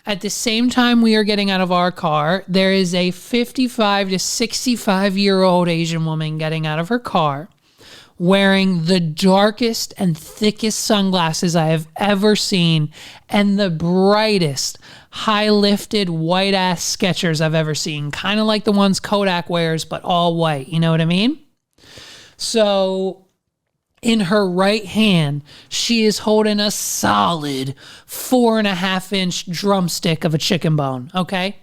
At the same time we are getting out of our car, there is a 55 to 65-year-old Asian woman getting out of her car, wearing the darkest and thickest sunglasses I have ever seen and the brightest high-lifted white-ass Skechers I've ever seen. Kind of like the ones Kodak wears, but all white. You know what I mean? So in her right hand, she is holding a solid 4.5-inch drumstick of a chicken bone, okay?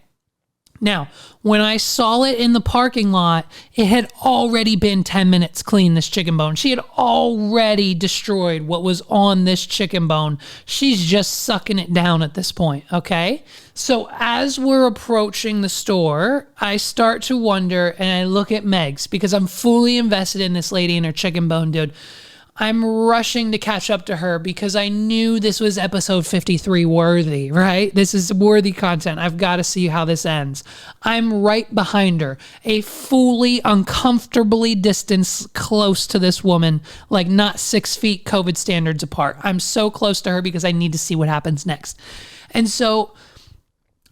Now, when I saw it in the parking lot, it had already been 10 minutes clean, this chicken bone. She had already destroyed what was on this chicken bone. She's just sucking it down at this point, okay? So as we're approaching the store, I start to wonder, and I look at Megs, because I'm fully invested in this lady and her chicken bone, dude. I'm rushing to catch up to her because I knew this was episode 53 worthy, right? This is worthy content. I've got to see how this ends. I'm right behind her, a fully uncomfortably distanced close to this woman, like not 6 feet COVID standards apart. I'm so close to her because I need to see what happens next. And so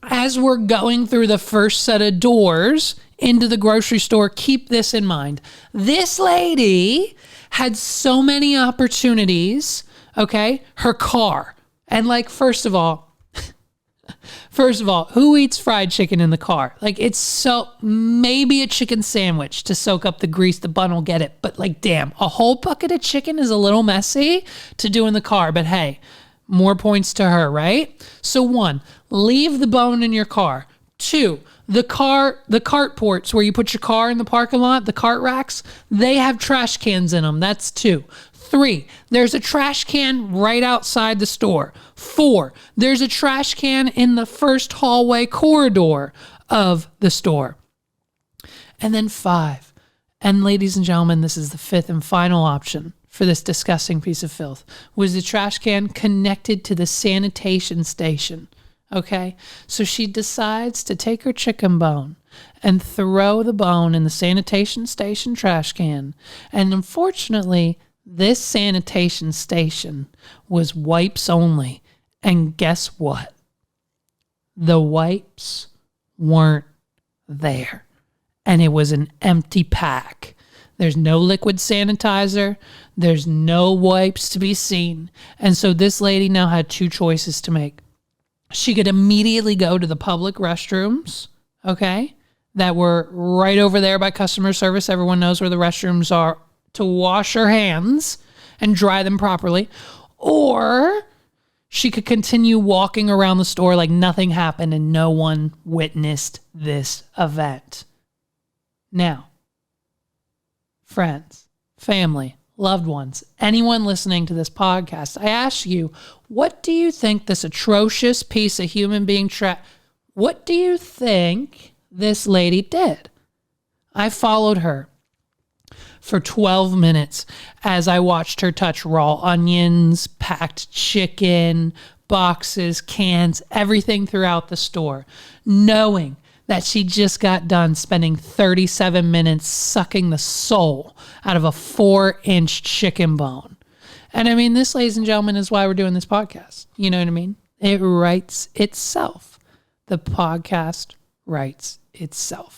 as we're going through the first set of doors into the grocery store, keep this in mind. This lady had so many opportunities, okay? Her car. And like, first of all, who eats fried chicken in the car? Like, it's so, maybe a chicken sandwich to soak up the grease, the bun will get it. But like, damn, a whole bucket of chicken is a little messy to do in the car. But hey, more points to her, right? So 1, leave the bone in your car. 2, the cart ports where you put your car in the parking lot, the cart racks, they have trash cans in them. That's 2. 3, there's a trash can right outside the store. 4, there's a trash can in the first hallway corridor of the store. And then 5, and ladies and gentlemen, this is the 5th and final option for this disgusting piece of filth, was the trash can connected to the sanitation station. Okay, so she decides to take her chicken bone and throw the bone in the sanitation station trash can. And unfortunately, this sanitation station was wipes only. And guess what? The wipes weren't there. And it was an empty pack. There's no liquid sanitizer. There's no wipes to be seen. And so this lady now had 2 choices to make. She could immediately go to the public restrooms, okay, that were right over there by customer service. Everyone knows where the restrooms are, to wash her hands and dry them properly. Or she could continue walking around the store like nothing happened and no one witnessed this event. Now, friends, family, loved ones, anyone listening to this podcast, I ask you, what do you think this atrocious piece of human being what do you think this lady did? I followed her for 12 minutes as I watched her touch raw onions, packed chicken, boxes, cans, everything throughout the store, knowing that she just got done spending 37 minutes sucking the soul out of a 4-inch chicken bone. And I mean, this, ladies and gentlemen, is why we're doing this podcast. You know what I mean? It writes itself. The podcast writes itself.